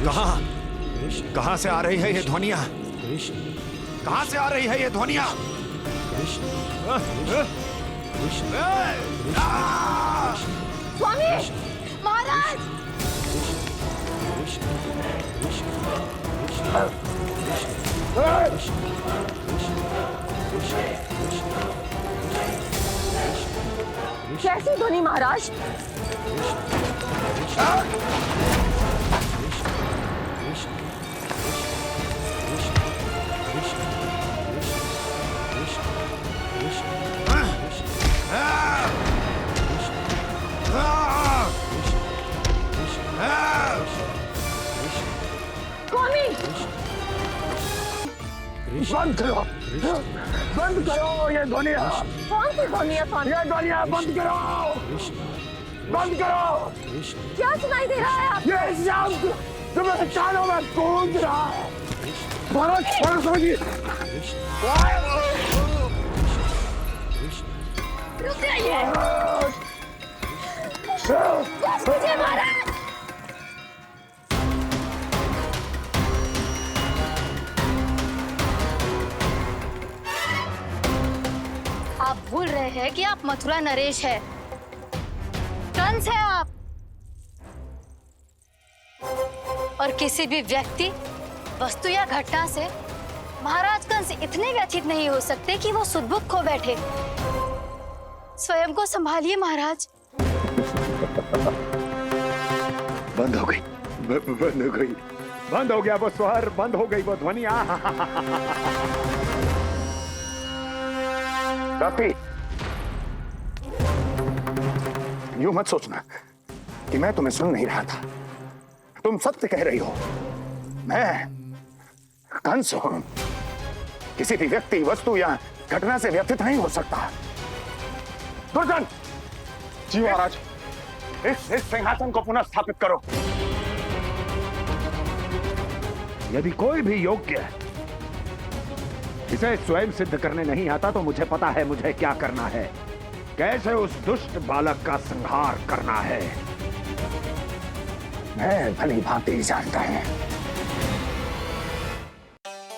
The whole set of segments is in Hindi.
कहाँ कहाँ से आ रही है ये ध्वनियां? कहाँ से आ रही है ये ध्वनियां? स्वामी महाराज, कैसी ध्वनि महाराज? स्वामी, बंद करो, बंद करो ये ध्वनियाँ। कौन सी ध्वनि है स्वामी? ये ध्वनियाँ बंद करो, बंद करो। क्या सुनाई दे रहा है आप? ये शब्द तुम्हें कानों में गूंज रहा है। भारत समझिए। रुक जाइए। बस कीजिए महाराज। आप भूल रहे हैं कि आप मथुरा नरेश है, कंस है आप। और किसी भी व्यक्ति, वस्तु या घटना से महाराज कंस इतने व्यथित नहीं हो सकते कि वो सुदबुक खो बैठे। स्वयं को संभालिए महाराज। बंद हो गई, बंद हो गई, बंद हो गया वो स्वर, बंद हो गई वो ध्वनियाँ। काफी। यूं मत सोचना कि मैं तुम्हें सुन नहीं रहा था। तुम सत्य कह रही हो। मैं कंस हूं। किसी भी व्यक्ति, वस्तु या घटना से व्यथित नहीं हो सकता। दुर्जन, जी महाराज, इस सिंहासन को पुनः स्थापित करो। यदि कोई भी योग्य इसे स्वयं सिद्ध करने नहीं आता तो मुझे पता है मुझे क्या करना है, कैसे उस दुष्ट बालक का संहार करना है। मैं भली भांति जानता हूं।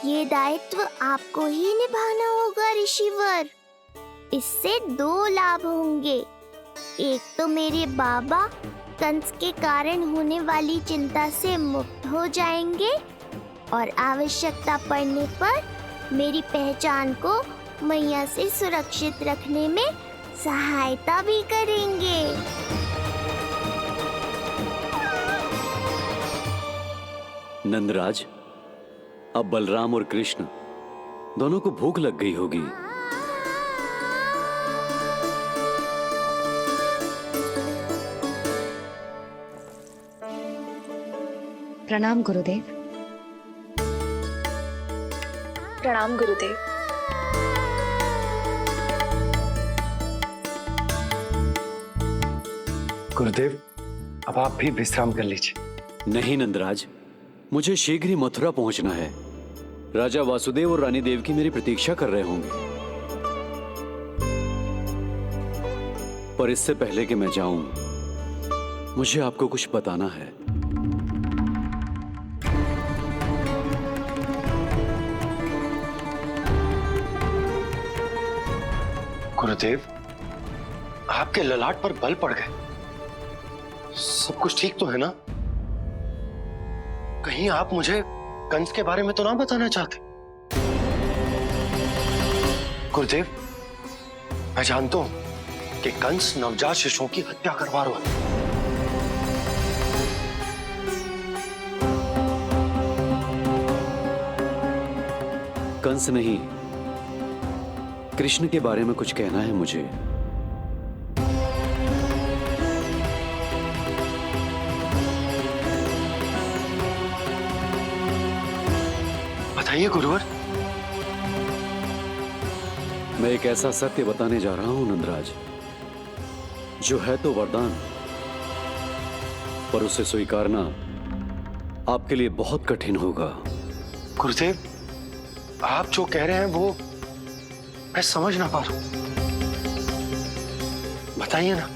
ये दायित्व आपको ही निभाना होगा ऋषिवर। इससे 2 लाभ होंगे। एक तो मेरे बाबा कंस के कारण होने वाली चिंता से मुक्त हो जाएंगे और आवश्यकता पड़ने पर मेरी पहचान को मैया से सुरक्षित रखने में सहायता भी करेंगे। नंदराज, अब बलराम और कृष्ण दोनों को भूख लग गई होगी। प्रणाम गुरुदेव। प्रणाम गुरुदेव। गुरुदेव, अब आप भी विश्राम कर लीजिए। नहीं नंदराज, मुझे शीघ्र ही मथुरा पहुंचना है। राजा वासुदेव और रानी देवकी मेरी प्रतीक्षा कर रहे होंगे। पर इससे पहले कि मैं जाऊं, मुझे आपको कुछ बताना है। गुरुदेव, आपके ललाट पर बल पड़ गए। सब कुछ ठीक तो है ना? कहीं आप मुझे कंस के बारे में तो ना बताना चाहते? गुरुदेव, मैं जानता हूं कि कंस नवजात शिशुओं की हत्या करवा रहा है। कंस नहीं, कृष्ण के बारे में कुछ कहना है मुझे। बताइए गुरुवर। मैं एक ऐसा सत्य बताने जा रहा हूं नंदराज, जो है तो वरदान, पर उसे स्वीकारना आपके लिए बहुत कठिन होगा। गुरुदेव, आप जो कह रहे हैं वो मैं समझ ना पा रहा हूं। बताइए ना।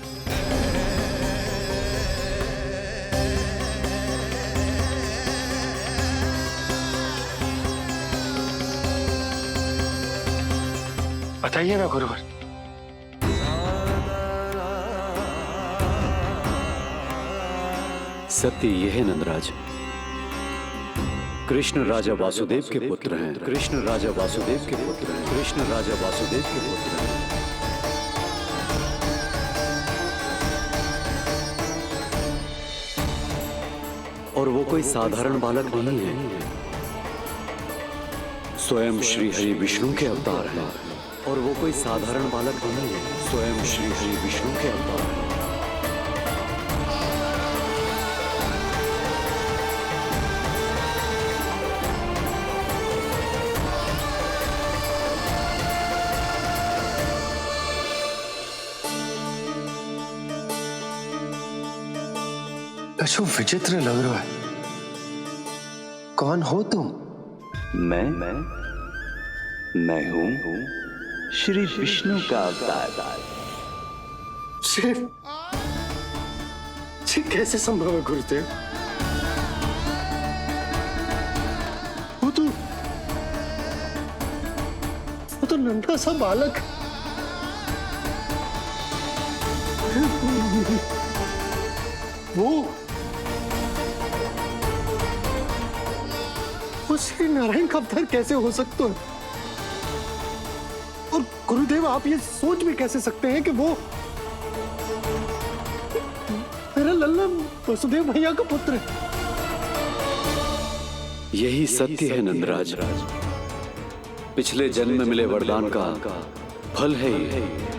बताइए ना गुरुवर। सत्य यह है नंदराज, कृष्ण राजा वासुदेव के पुत्र हैं। कृष्ण राजा वासुदेव के पुत्र हैं। कृष्ण राजा वासुदेव के पुत्र हैं। और वो कोई साधारण बालक नहीं है, स्वयं श्री हरि विष्णु के अवतार हैं। और वो कोई साधारण बालक नहीं है, स्वयं श्री हरि विष्णु के अवतार हैं। अशु विचित्र लग रहा है। कौन हो तुम? मैं हूं श्री विष्णु का अवतार। शिव, ये कैसे संभव है गुरुदेव? वो तो नन्हा सा बालक। वो श्री नारायण का अवतार कैसे हो सकता है? और गुरुदेव, आप ये सोच भी कैसे सकते हैं कि वो मेरा लल्ला वसुदेव भैया का पुत्र है? यही सत्य है नंदराज। पिछले जन्म में मिले वरदान का फल है ये।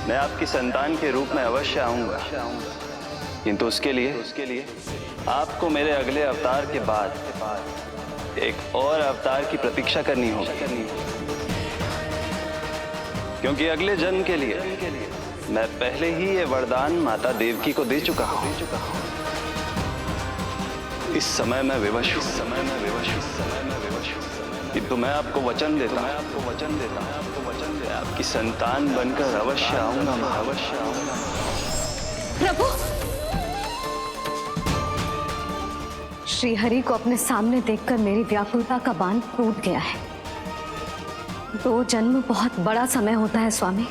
मैं आपकी संतान के रूप में अवश्य आऊंगा, किंतु उसके लिए आपको मेरे अगले अवतार के बाद एक और अवतार की प्रतीक्षा करनी होगी, क्योंकि अगले जन्म के लिए मैं पहले ही ये वरदान माता देवकी को दे चुका हूं। इस समय मैं विवश हूं, किंतु मैं आपको वचन देता हूं, आपकी संतान बनकर अवश्य आऊंगा, मैं अवश्य आऊंगा। प्रभु, श्री हरि को अपने सामने देखकर मेरी व्याकुलता का बांध टूट गया है। 2 जन्म बहुत बड़ा समय होता है स्वामी।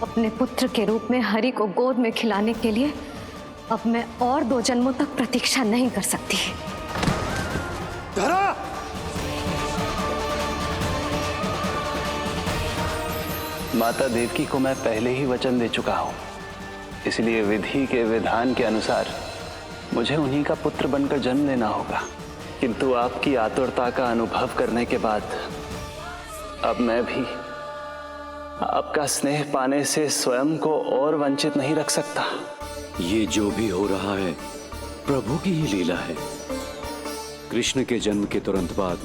अपने पुत्र के रूप में हरि को गोद में खिलाने के लिए अब मैं और 2 जन्मों तक प्रतीक्षा नहीं कर सकती। धरा! माता देवकी को मैं पहले ही वचन दे चुका हूं, इसलिए विधि के विधान के अनुसार मुझे उन्हीं का पुत्र बनकर जन्म लेना होगा। किंतु आपकी आतुरता का अनुभव करने के बाद अब मैं भी आपका स्नेह पाने से स्वयं को और वंचित नहीं रख सकता। ये जो भी हो रहा है प्रभु की ही लीला है। कृष्ण के जन्म के तुरंत बाद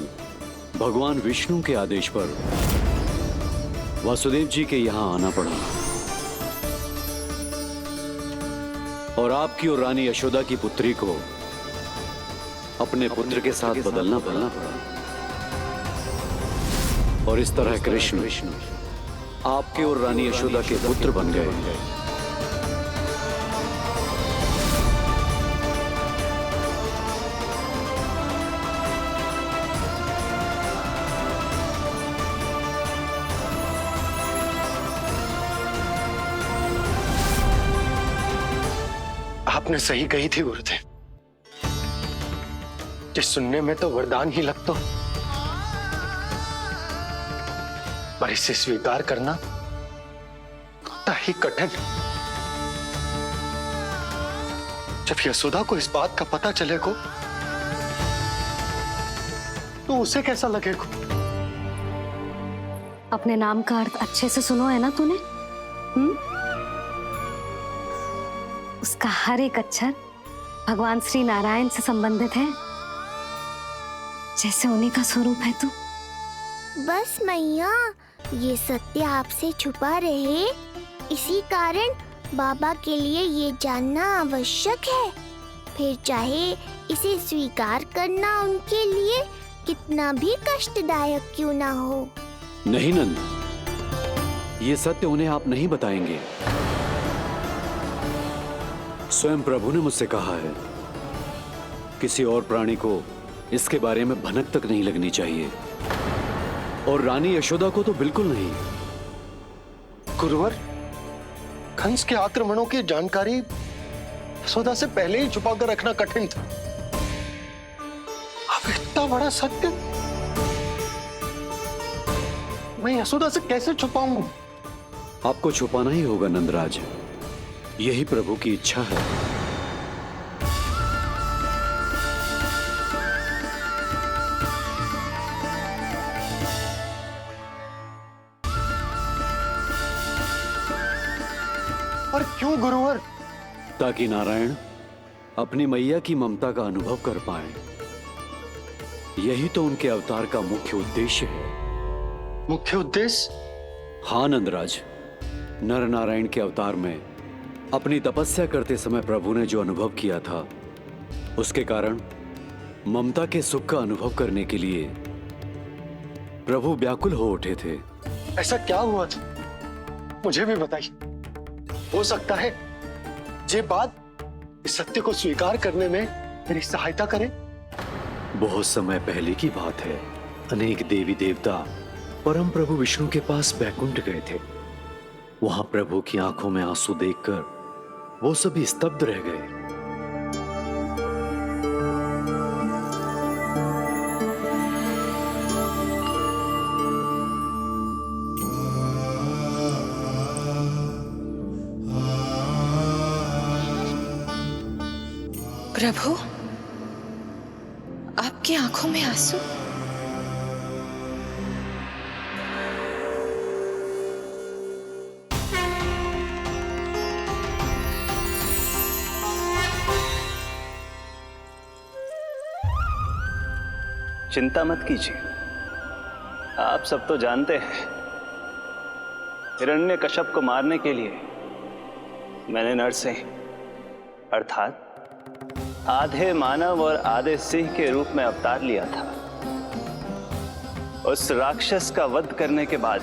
भगवान विष्णु के आदेश पर वासुदेव जी के यहां आना पड़ा और आपकी और रानी यशोदा की पुत्री को अपने पुत्र के साथ बदलना पड़ा और इस तरह कृष्ण आपके और रानी यशोदा के पुत्र बन गए। आपने सही कही थी गुरुदेव, कि सुनने में तो वरदान ही लगता, पर इसे स्वीकार करना होता ही कठिन। जब यशोदा को इस बात का पता चलेगा तो उसे कैसा लगेगा? अपने नाम का अर्थ अच्छे से सुनो है ना तूने? उसका हर एक अक्षर भगवान श्री नारायण से संबंधित है, जैसे उन्हीं का स्वरूप है तू। बस मैया, ये सत्य आपसे छुपा रहे, इसी कारण बाबा के लिए ये जानना आवश्यक है। फिर चाहे इसे स्वीकार करना उनके लिए कितना भी कष्टदायक क्यों ना हो। नहीं नंद, ये सत्य उन्हें आप नहीं बताएंगे। स्वयं प्रभु ने मुझसे कहा है किसी और प्राणी को इसके बारे में भनक तक नहीं लगनी चाहिए, और रानी यशोदा को तो बिल्कुल नहीं। गुरुवर, कंस के आक्रमणों की जानकारी यशोदा से पहले ही छुपाकर रखना कठिन था। अब इतना बड़ा सत्य मैं यशोदा से कैसे छुपाऊंगा? आपको छुपाना ही होगा नंदराज, यही प्रभु की इच्छा है। और क्यों गुरुवर? ताकि नारायण अपनी मैया की ममता का अनुभव कर पाए। यही तो उनके अवतार का मुख्य उद्देश्य है। मुख्य उद्देश्य? हाँ नंदराज, नर नारायण के अवतार में अपनी तपस्या करते समय प्रभु ने जो अनुभव किया था, उसके कारण ममता के सुख का अनुभव करने के लिए प्रभु व्याकुल हो उठे थे। ऐसा क्या हुआ था, मुझे भी बताइए। हो सकता है ये बात इस सत्य को स्वीकार करने में मेरी सहायता करे। बहुत समय पहले की बात है। अनेक देवी देवता परम प्रभु विष्णु के पास बैकुंठ गए थे। वहां प्रभु की आंखों में आंसू देखकर वो सभी स्तब्ध रह गए। प्रभु, आपकी आंखों में आंसू? चिंता मत कीजिए, आप सब तो जानते हैं हिरण्यकश्यप को मारने के लिए मैंने नरसिंह अर्थात आधे मानव और आधे सिंह के रूप में अवतार लिया था। उस राक्षस का वध करने के बाद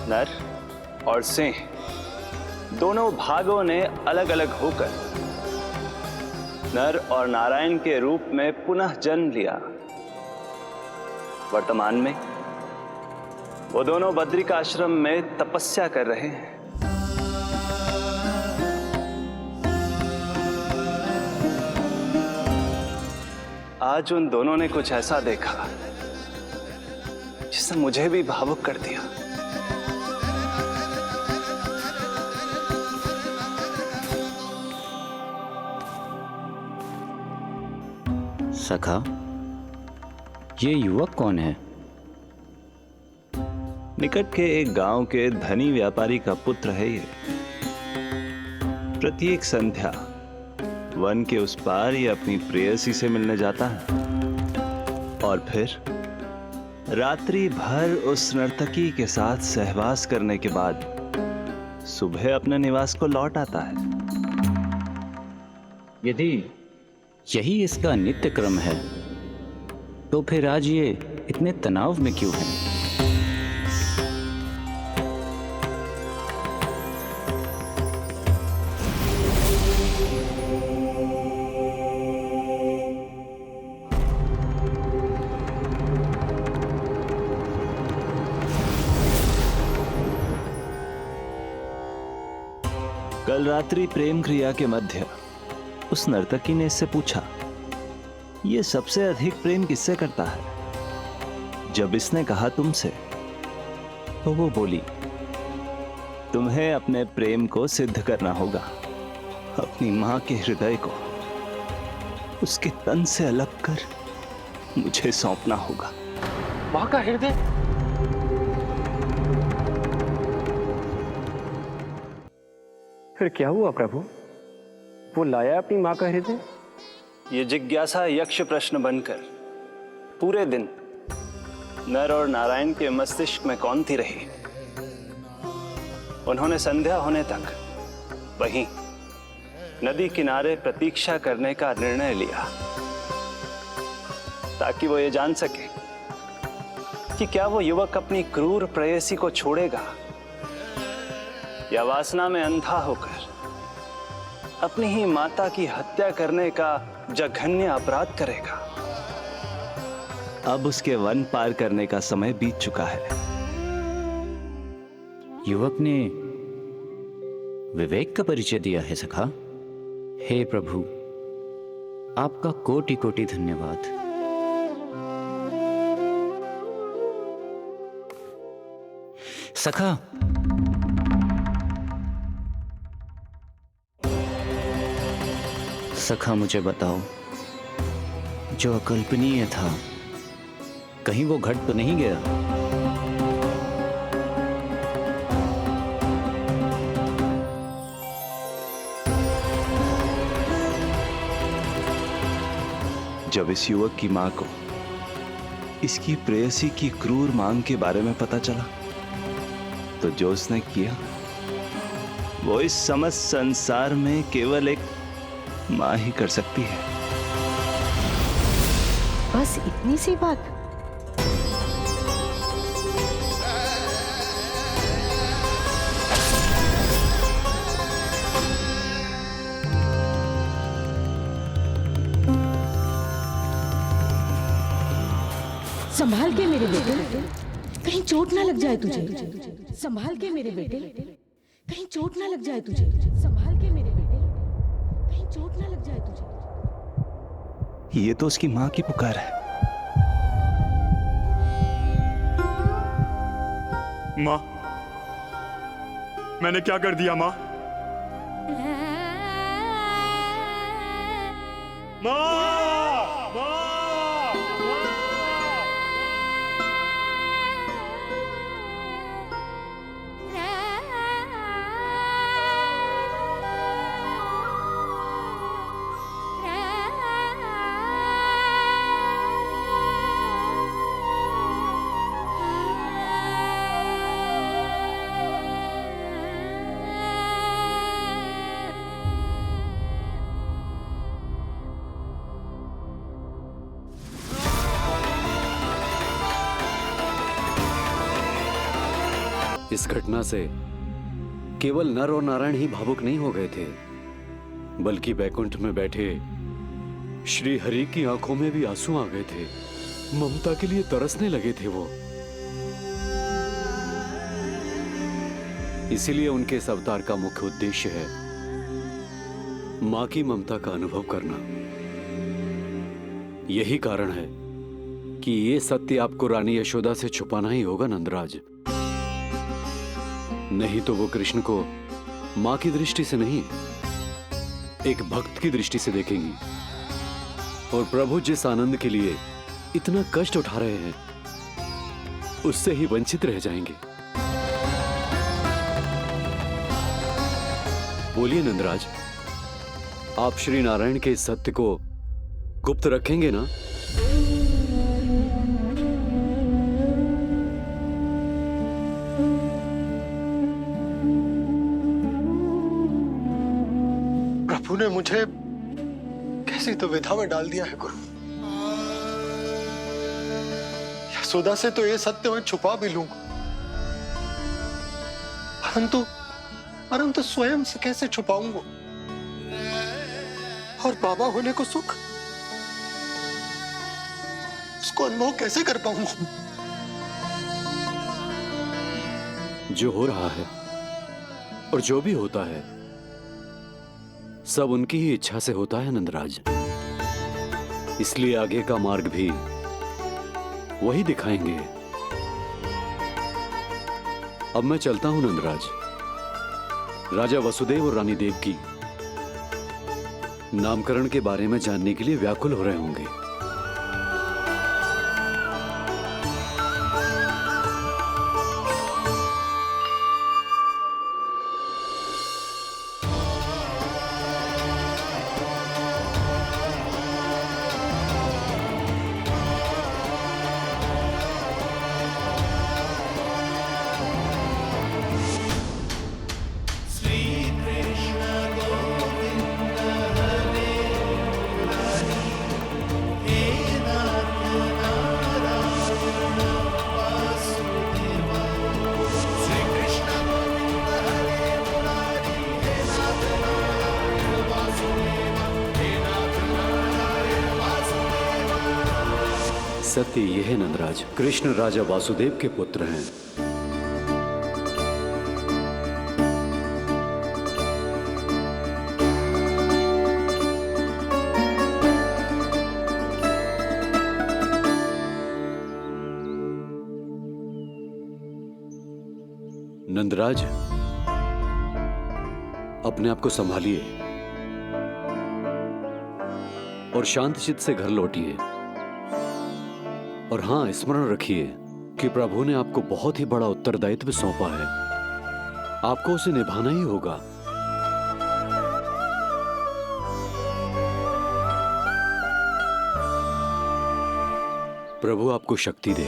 नर और सिंह दोनों भागों ने अलग अलग होकर नर और नारायण के रूप में पुनः जन्म लिया। वर्तमान में वो दोनों बद्रिकाश्रम में तपस्या कर रहे हैं। आज उन दोनों ने कुछ ऐसा देखा जिसने मुझे भी भावुक कर दिया। सखा, ये युवक कौन है? निकट के एक गांव के धनी व्यापारी का पुत्र है ये। प्रत्येक संध्या वन के उस पार ये अपनी प्रेयसी से मिलने जाता है और फिर रात्रि भर उस नर्तकी के साथ सहवास करने के बाद सुबह अपने निवास को लौट आता है। यदि यही इसका नित्य क्रम है तो फिर आज ये इतने तनाव में क्यों है? कल रात्रि प्रेम क्रिया के मध्य उस नर्तकी ने इससे पूछा, ये सबसे अधिक प्रेम किससे करता है? जब इसने कहा तुमसे, तो वो बोली, तुम्हें अपने प्रेम को सिद्ध करना होगा। अपनी मां के हृदय को उसके तन से अलग कर मुझे सौंपना होगा। मां का हृदय? फिर क्या हुआ प्रभु? वो लाया अपनी मां का हृदय? ये जिज्ञासा यक्ष प्रश्न बनकर पूरे दिन नर और नारायण के मस्तिष्क में कौंधती रही। उन्होंने संध्या होने तक वहीं नदी किनारे प्रतीक्षा करने का निर्णय लिया, ताकि वो ये जान सके कि क्या वो युवक अपनी क्रूर प्रेयसी को छोड़ेगा या वासना में अंधा होकर अपनी ही माता की हत्या करने का जघन्य अपराध करेगा। अब उसके वन पार करने का समय बीत चुका है। युवक ने विवेक का परिचय दिया है सखा। हे प्रभु, आपका कोटि कोटि धन्यवाद। सखा, सखा मुझे बताओ, जो अकल्पनीय था कहीं वो घट तो नहीं गया? जब इस युवक की मां को इसकी प्रेयसी की क्रूर मांग के बारे में पता चला, तो जो उसने किया वो इस समस्त संसार में केवल एक मां ही कर सकती है। बस इतनी सी बात? संभाल के मेरे बेटे, कहीं चोट ना लग जाए तुझे। संभाल के मेरे बेटे, कहीं चोट ना लग जाए तुझे। संभाल के मेरे बेटे, कहीं चोट ना लग जाए तुझे। ये तो उसकी मां की पुकार है। मां, मैंने क्या कर दिया मां? इस घटना से केवल नर और नारायण ही भावुक नहीं हो गए थे, बल्कि बैकुंठ में बैठे श्री हरि की आंखों में भी आंसू आ गए थे। ममता के लिए तरसने लगे थे वो। इसीलिए उनके इस अवतार का मुख्य उद्देश्य है मां की ममता का अनुभव करना। यही कारण है कि ये सत्य आपको रानी यशोदा से छुपाना ही होगा नंदराज। नहीं तो वो कृष्ण को मां की दृष्टि से नहीं, एक भक्त की दृष्टि से देखेंगी, और प्रभु जिस आनंद के लिए इतना कष्ट उठा रहे हैं उससे ही वंचित रह जाएंगे। बोलिए नंदराज, आप श्री नारायण के इस सत्य को गुप्त रखेंगे ना? प्रभु ने मुझे कैसी दुविधा में डाल दिया है गुरु। यशोदा से तो ये सत्य मैं छुपा भी लूंगा, परंतु स्वयं से कैसे छुपाऊंगा? और बाबा होने को सुख, उसको अनुभव कैसे कर पाऊंगा? जो हो रहा है और जो भी होता है सब उनकी ही इच्छा से होता है नंदराज। इसलिए आगे का मार्ग भी वही दिखाएंगे। अब मैं चलता हूं नंदराज। राजा वसुदेव और रानी देवकी नामकरण के बारे में जानने के लिए व्याकुल हो रहे होंगे। सत्य ये है नंदराज, कृष्ण राजा वासुदेव के पुत्र हैं। नंदराज, अपने आप को संभालिए और शांत चित्त से घर लौटिए। और हां, स्मरण रखिए कि प्रभु ने आपको बहुत ही बड़ा उत्तरदायित्व सौंपा है, आपको उसे निभाना ही होगा। प्रभु आपको शक्ति दे।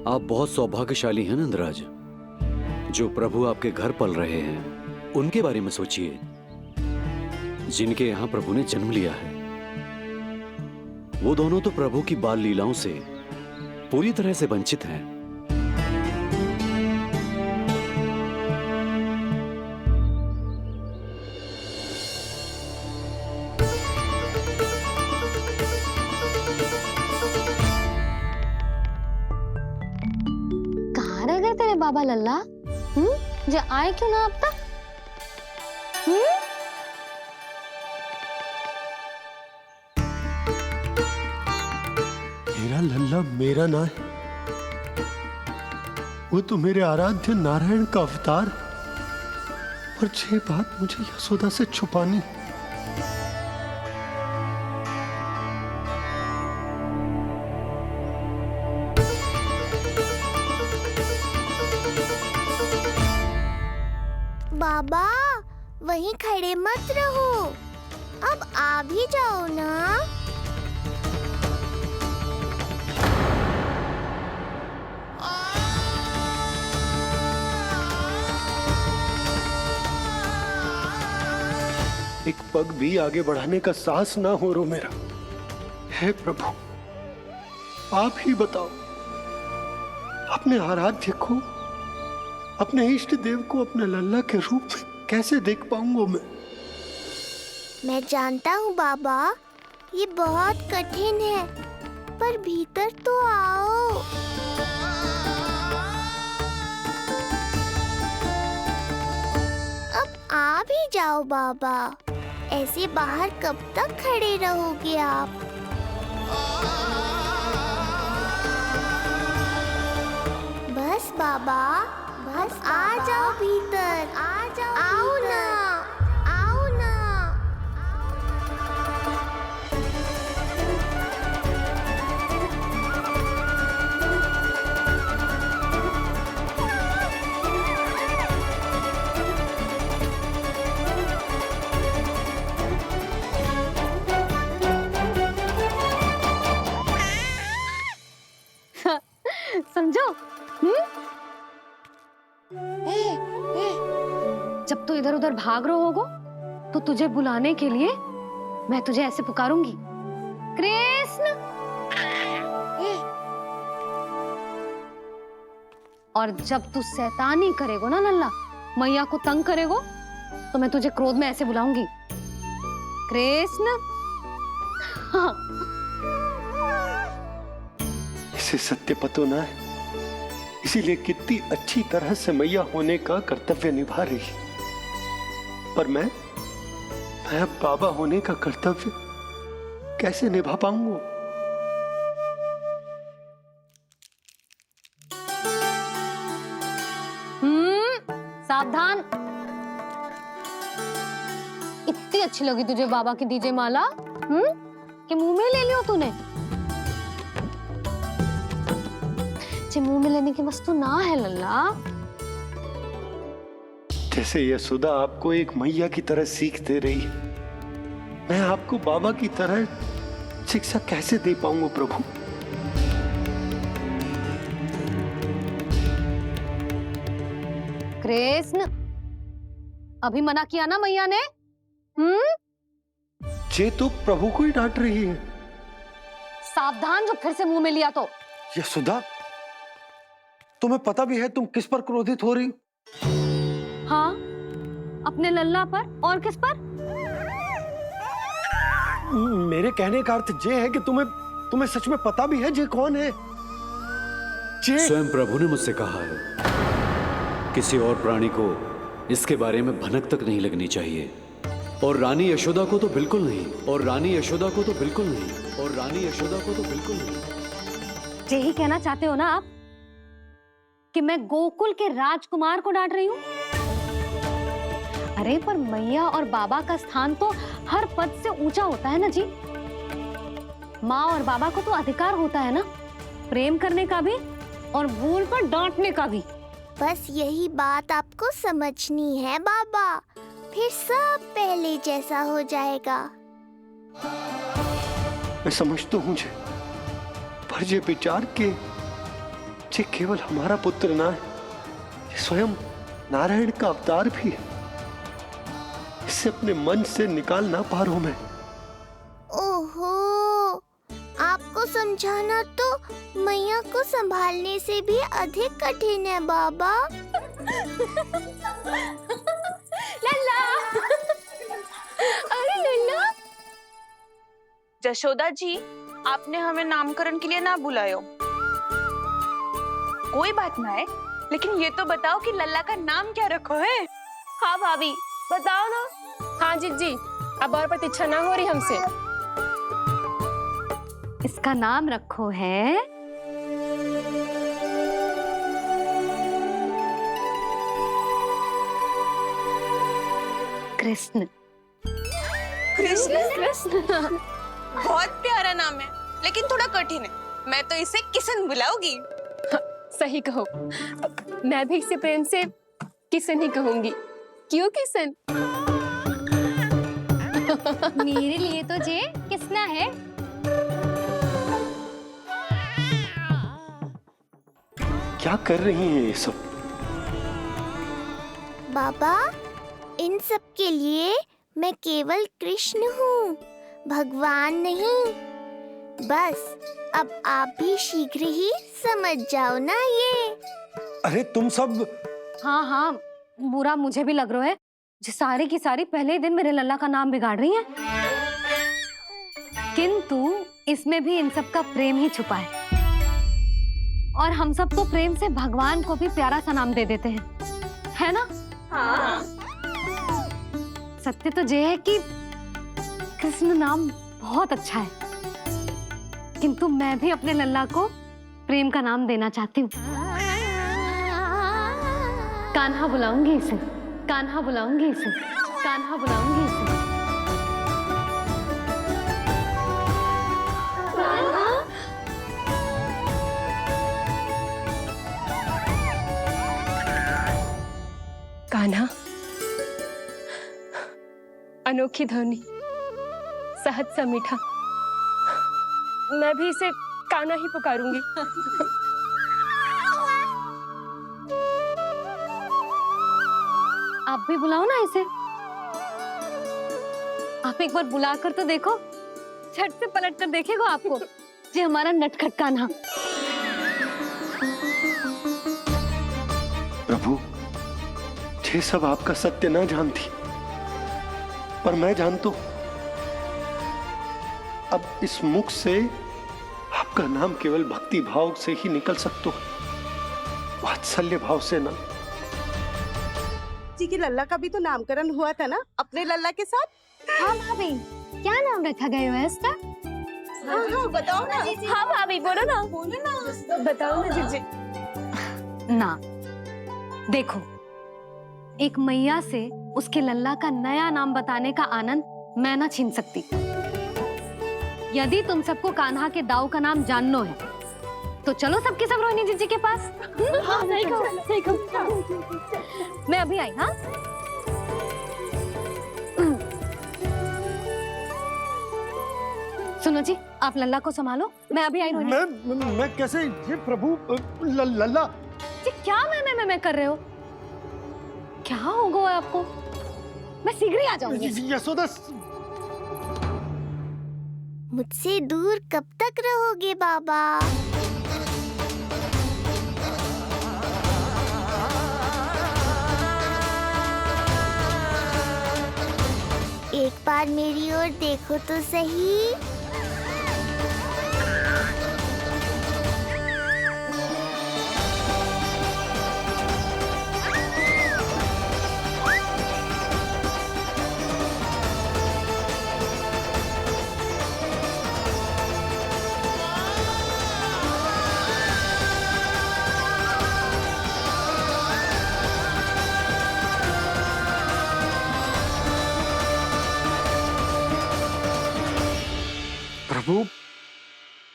आप बहुत सौभाग्यशाली हैं नंदराज, जो प्रभु आपके घर पल रहे हैं। उनके बारे में सोचिए जिनके यहां प्रभु ने जन्म लिया है। वो दोनों तो प्रभु की बाल लीलाओं से पूरी तरह से वंचित हैं। कहाँ रह गए तेरे बाबा लल्ला? जो आए क्यों ना अब तक? मेरा लल्ला मेरा ना है, वो तो मेरे आराध्य नारायण का अवतार है। और ये बात मुझे यशोदा से छुपानी। बाबा वहीं खड़े मत रहो, अब आ भी जाओ ना। एक पग भी आगे बढ़ाने का साहस ना हो रो मेरा। हे प्रभु, आप ही बताओ, अपने आराध्य को, अपने इष्ट देव को अपने लल्ला के रूप में कैसे देख पाऊंगा मैं जानता हूँ बाबा, ये बहुत कठिन है, पर भीतर तो आओ। अब आ भी जाओ बाबा, ऐसे बाहर कब तक खड़े रहोगे आप? बस बाबा, बस आ जाओ भीतर, आ जाओ, आओ ना, आओ ना। समझो? जब तू इधर उधर भाग रहा होगा तो तुझे बुलाने के लिए मैं तुझे ऐसे पुकारूंगी, कृष्ण। और जब तू शैतानी करेगो ना लल्ला, मैया को तंग करेगो, तो मैं तुझे क्रोध में ऐसे बुलाऊंगी, कृष्ण। हाँ। इसे सत्य पतो ना है, इसीलिए कितनी अच्छी तरह से मैया होने का कर्तव्य निभा रही है। पर मैं अब बाबा होने का कर्तव्य कैसे निभा पाऊंगा? सावधान। इतनी अच्छी लगी तुझे बाबा की दीजे माला, कि मुंह में ले लियो तूने? मुंह में लेने की वस्तु ना है लल्ला। जैसे यशोदा आपको एक मैया की तरह सीख दे रही है, मैं आपको बाबा की तरह शिक्षा कैसे दे पाऊंगा प्रभु? कृष्ण, अभी मना किया ना मैया ने? ये तो प्रभु को ही डांट रही है। सावधान, जो फिर से मुंह में लिया तो। यशोदा, तुम्हें पता भी है तुम किस पर क्रोधित हो रही हो? हाँ, अपने लल्ला पर। और किस पर? मेरे कहने का अर्थ ये है कि तुम्हें सच में पता भी है जे कौन है? स्वयं प्रभु ने मुझसे कहा है किसी और प्राणी को इसके बारे में भनक तक नहीं लगनी चाहिए, और रानी यशोदा को तो बिल्कुल नहीं, और रानी यशोदा को तो बिल्कुल नहीं, और रानी यशोदा को तो बिल्कुल नहीं। यही कहना चाहते हो ना आप कि मैं गोकुल के राजकुमार को डांट रही हूँ? अरे पर मैया और बाबा का स्थान तो हर पद से ऊंचा होता है ना जी। माँ और बाबा को तो अधिकार होता है ना प्रेम करने का भी और भूल पर डांटने का भी। बस यही बात आपको समझनी है बाबा, फिर सब पहले जैसा हो जाएगा। मैं समझ तो हूँ जे, पर ये विचार के जे केवल हमारा पुत्र ना है, ये स्वयं नारायण का अवतार भी है, इसे अपने मन से निकाल ना पा रहा हूं मैं। ओहो, आपको समझाना तो मैया को संभालने से भी अधिक कठिन है बाबा। लल्ला, अरे लल्ला। जशोदा जी, आपने हमें नामकरण के लिए ना बुलायो। कोई बात ना है, लेकिन ये तो बताओ कि लल्ला का नाम क्या रखो है? हाँ भाभी, बताओ ना। हाँ जी, अब और प्रतीक्षा ना हो रही हमसे। इसका नाम रखो है कृष्ण। कृष्ण? बहुत प्यारा नाम है, लेकिन थोड़ा कठिन है। मैं तो इसे किशन बुलाऊंगी। सही कहो, मैं भी इसे प्रेम से किशन ही कहूंगी। क्यों किशन? मेरे लिए तो जे किसना है। क्या कर रही हैं ये सब? बाबा, इन सब के लिए मैं केवल कृष्ण हूँ, भगवान नहीं। बस अब आप भी शीघ्र ही समझ जाओ ना ये। अरे तुम सब। हाँ, बुरा मुझे भी लग रहा है जो सारी की सारी पहले ही दिन मेरे लल्ला का नाम बिगाड़ रही है। किंतु इसमें भी इन सब का प्रेम ही छुपा है, और हम सब तो प्रेम से भगवान को भी प्यारा सा नाम दे देते हैं, है ना? हाँ। सत्य तो ये है कि कृष्ण नाम बहुत अच्छा है, किंतु मैं भी अपने लल्ला को प्रेम का नाम देना चाहती हूँ। कान्हा बुलाऊंगी इसे, कान्हा बुलाऊंगी इसे, कान्हा बुलाऊंगी इसे। कान्हा, अनोखी ध्वनि, सहज सा मीठा, मैं भी इसे कान्हा ही पुकारूंगी। आप भी बुलाओ ना इसे। आप एक बार बुला कर तो देखो, झट से पलट कर देखेगा आपको ये हमारा नटखट कान्हा। प्रभु, ये सब आपका सत्य ना जानती, पर मैं जानता हूं। अब इस मुख से आपका नाम केवल भक्ति भाव से ही निकल सकता है, वात्सल्य भाव से ना। जी की लल्ला का भी तो नामकरण हुआ था ना अपने लल्ला के साथ। हाँ भाभी, क्या नाम रखा गया है इसका? हाँ, बताओ ना। हाँ भाभी, बोलो ना। बताओ ना जीजी। ना, देखो, एक मैया से उसके लल्ला का नया नाम बताने का आनंद मैं ना छीन सकती। यदि तुम सबको कान्हा के दाऊ का नाम जानना है तो चलो सबके सब रोहिणी जीजी के पास। हाँ, सही कहो। मैं अभी आई। हाँ, सुनो जी, आप लल्ला को संभालो, मैं अभी आई। रोहिणी, मैं कैसे? ये प्रभु, लल्ला। जी क्या मैं कर रहे हो? क्या हो गया आपको? मैं शीघ्र ही आ जाऊंगी। यशोदा, मुझसे दूर कब तक रहोगे बाबा? एक बार मेरी ओर देखो तो सही। प्रभु,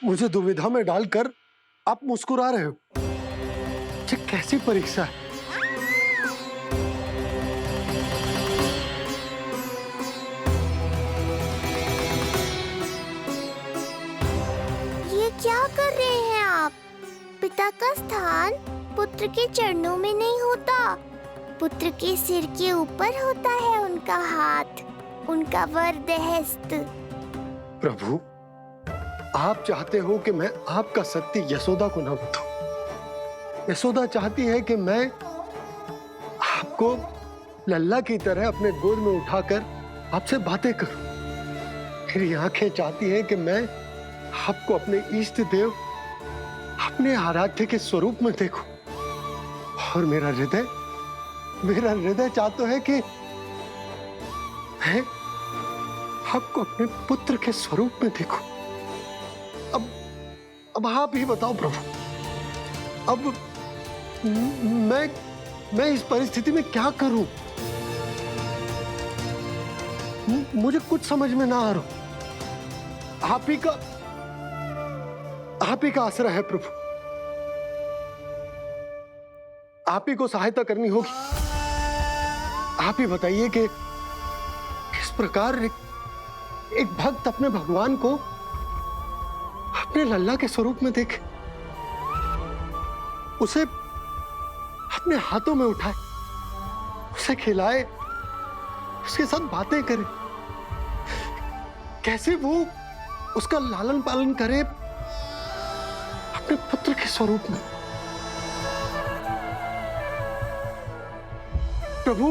मुझे दुविधा में डालकर आप मुस्कुरा रहे हो। ये कैसी परीक्षा है? ये क्या कर रहे हैं आप? पिता का स्थान पुत्र के चरणों में नहीं होता, पुत्र के सिर के ऊपर होता है उनका हाथ, उनका वरदहस्त। प्रभु, आप चाहते हो कि मैं आपका सत्य यशोदा को न बताऊं। यशोदा चाहती है कि मैं आपको लल्ला की तरह अपने गोद में उठाकर आपसे बातें करूं। मेरी आंखें चाहती हैं कि मैं आपको अपने इष्ट देव, अपने आराध्य के स्वरूप में देखूं। और मेरा हृदय चाहता है कि मैं आपको अपने पुत्र के स्वरूप में देखूं। अब आप ही बताओ प्रभु, अब मैं इस परिस्थिति में क्या करूं? मुझे कुछ समझ में ना आ रहा। आप ही का आश्रय है प्रभु। आप ही को सहायता करनी होगी। आप ही बताइए कि किस प्रकार एक भक्त अपने भगवान को अपने लल्ला के स्वरूप में देखे, उसे अपने हाथों में उठाए, उसे खिलाए, उसके साथ बातें करे, कैसे वो उसका लालन पालन करे अपने पुत्र के स्वरूप में। प्रभु,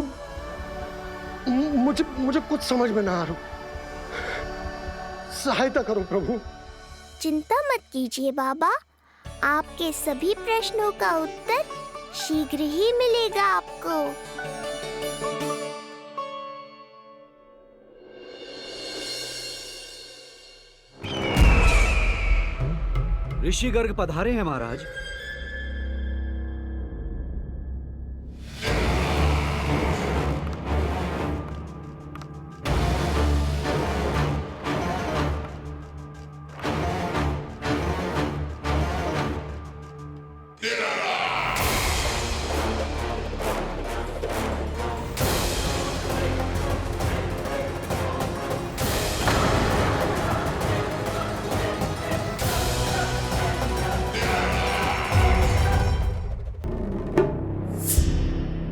मुझे कुछ समझ में ना आ रहा। सहायता करो प्रभु। चिंता मत कीजिए बाबा, आपके सभी प्रश्नों का उत्तर शीघ्र ही मिलेगा आपको। ऋषि गर्ग पधारे हैं महाराज।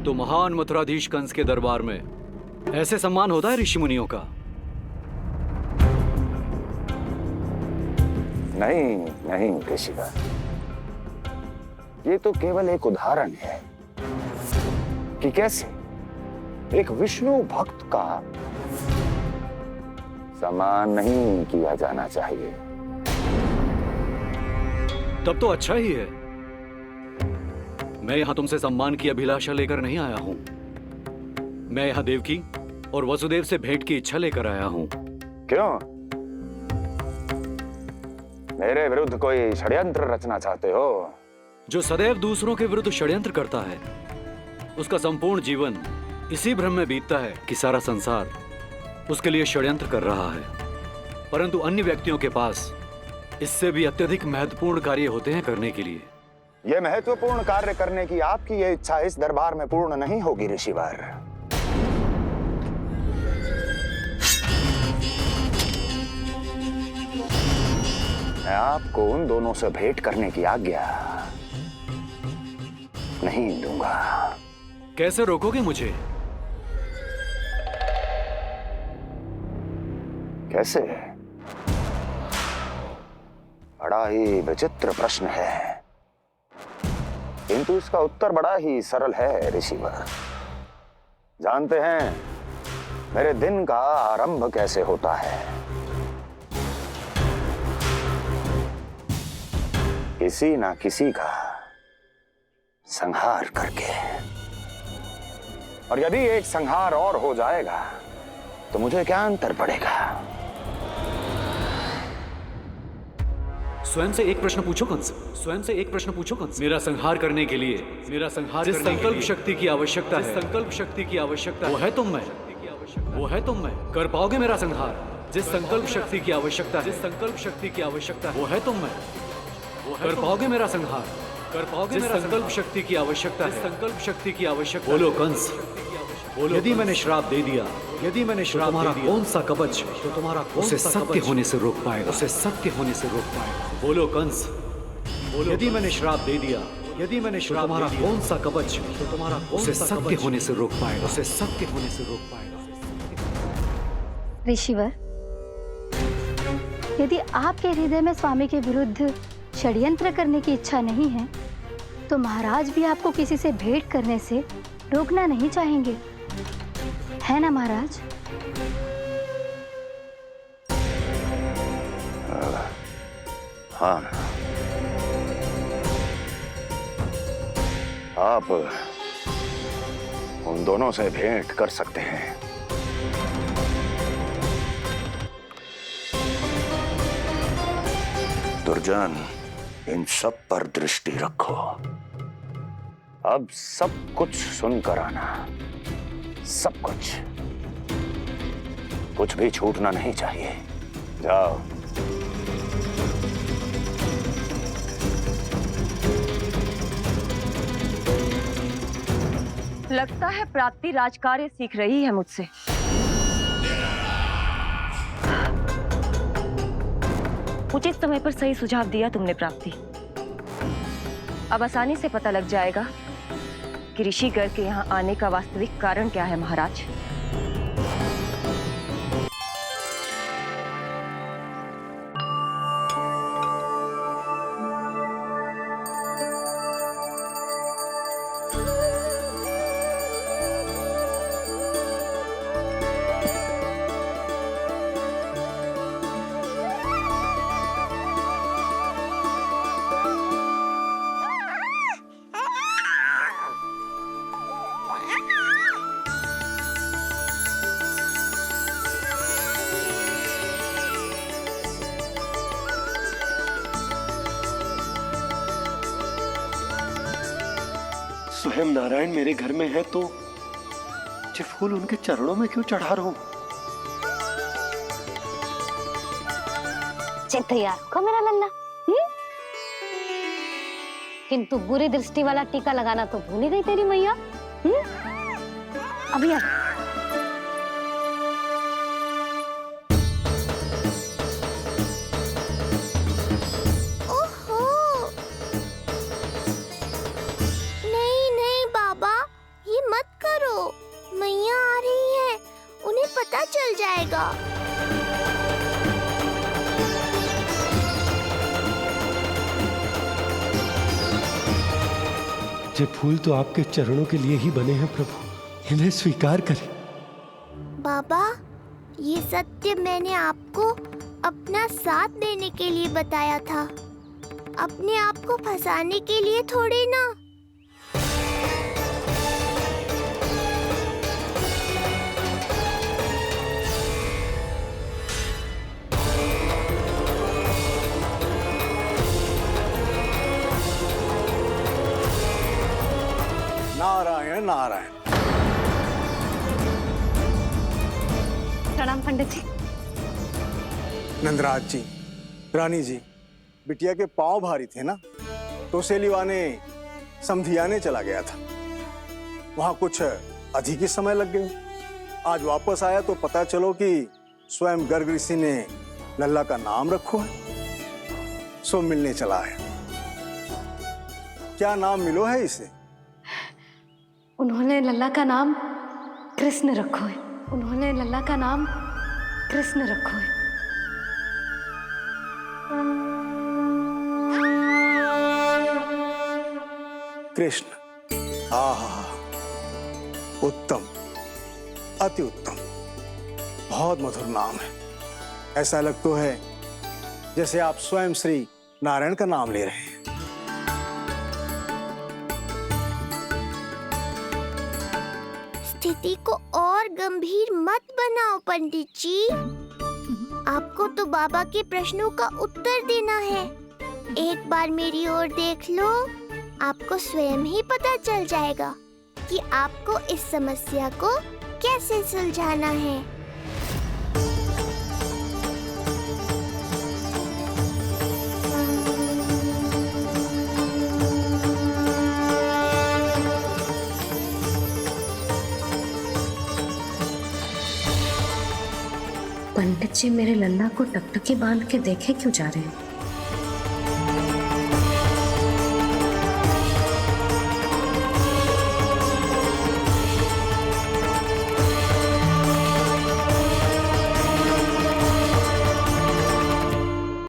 तो महान मथुराधीश कंस के दरबार में ऐसे सम्मान होता है ऋषि मुनियों का? नहीं ऋषिवर, ये तो केवल एक उदाहरण है कि कैसे एक विष्णु भक्त का सम्मान नहीं किया जाना चाहिए। तब तो अच्छा ही है। मैं यहां तुमसे सम्मान की अभिलाषा लेकर नहीं आया हूं। मैं यहां देवकी और वसुदेव से भेंट की इच्छा लेकर आया हूं। क्यों? मेरे विरुद्ध कोई षड्यंत्र रचना चाहते हो? जो सदैव दूसरों के विरुद्ध षड्यंत्र करता है, उसका संपूर्ण जीवन इसी भ्रम में बीतता है कि सारा संसार उसके लिए षड्यंत्र कर रहा है। परंतु अन्य व्यक्तियों के पास इससे भी अत्यधिक महत्वपूर्ण कार्य होते हैं करने के लिए। यह महत्वपूर्ण कार्य करने की आपकी यह इच्छा इस दरबार में पूर्ण नहीं होगी ऋषिवर। मैं आपको उन दोनों से भेंट करने की आज्ञा नहीं दूंगा। कैसे रोकोगे मुझे? कैसे? बड़ा ही विचित्र प्रश्न है, किंतु इसका उत्तर बड़ा ही सरल है ऋषिवर। जानते हैं, मेरे दिन का आरंभ कैसे होता है? किसी ना किसी का संहार करके। और यदि एक संहार और हो जाएगा तो मुझे क्या अंतर पड़ेगा? स्वयं से एक प्रश्न पूछो कंस, स्वयं से एक प्रश्न पूछो कंस। मेरा संहार करने के लिए, मेरा संहार जिस संकल्प शक्ति की आवश्यकता है, संकल्प शक्ति की आवश्यकता वो है तुम में, वो है तुम में। कर पाओगे मेरा संहार? जिस संकल्प शक्ति की आवश्यकता है, जिस संकल्प शक्ति की आवश्यकता वो है तुम में, वो है। कर पाओगे मेरा संहार? कर पाओगे मेरा संकल्प शक्ति की आवश्यकता है, संकल्प शक्ति की आवश्यकता। बोलो कंस, बोलो। यदि मैंने श्राप दे दिया, यदि मैंने श्राप दे दिया, कौन सा कवच तो तुम्हारा उसे सत्य होने से रोक पाएगा, उसे सत्य होने से रोक पाएगा? बोलो कंस, बोलो। यदि मैंने श्राप दे दिया, यदि मैंने श्राप तुम्हारा कौन सा कवच तो तुम्हारा उसे सत्य होने से रोक पाएगा, उसे सत्य होने से रोक पाएगा? ऋषिवर, यदि आपके हृदय में स्वामी के विरुद्ध षड्यंत्र करने की इच्छा नहीं है तो महाराज भी आपको किसी से भेंट करने से रोकना नहीं चाहेंगे, है ना महाराज? हाँ, आप उन दोनों से भेंट कर सकते हैं। दुर्जन, इन सब पर दृष्टि रखो। अब सब कुछ सुनकर आना, सब कुछ, कुछ भी छूटना नहीं चाहिए। जाओ। लगता है प्राप्ति राजकार्य सीख रही है मुझसे। उचित समय पर सही सुझाव दिया तुमने प्राप्ति। अब आसानी से पता लग जाएगा कि ऋषिगर के यहाँ आने का वास्तविक कारण क्या है महाराज। स्वयं नारायण मेरे घर में है तो ये फूल उनके चरणों में क्यों चढ़ा रहा हूं? तैयार होगा मेरा लल्ला। किंतु बुरी दृष्टि वाला टीका लगाना तो भूल ही गई तेरी मैया। अभी आ। ओहो, नहीं नहीं बाबा, ये मत करो। मैया आ रही है, उन्हें पता चल जाएगा। ये फूल तो आपके चरणों के लिए ही बने हैं प्रभु, इन्हें स्वीकार करें। बाबा, ये सत्य मैंने आपको अपना साथ देने के लिए बताया था, अपने आप को फंसाने के लिए थोड़ी ना। नारायण नारायण। प्रणाम पंडित जी। नंदराज जी, रानी जी, बिटिया के पांव भारी थे ना, तो सेलिवाने समधियाने चला गया था, वहां कुछ अधिक ही समय लग गए। आज वापस आया तो पता चलो कि स्वयं गर्ग ऋषि ने लल्ला का नाम रखो है, सो मिलने चला है। क्या नाम मिलो है इसे? उन्होंने लल्ला का नाम कृष्ण रखो है। उन्होंने लल्ला का नाम कृष्ण रखो है। कृष्ण। आहा, उत्तम, अति उत्तम। बहुत मधुर नाम है। ऐसा लग तो है जैसे आप स्वयं श्री नारायण का नाम ले रहे हैं। स्थिति को और गंभीर मत बनाओ पंडित जी। आपको तो बाबा के प्रश्नों का उत्तर देना है। एक बार मेरी ओर देख लो, आपको स्वयं ही पता चल जाएगा कि आपको इस समस्या को कैसे सुलझाना है। पंडित जी मेरे लल्ला को टकटकी बांध के देखे क्यों जा रहे हैं?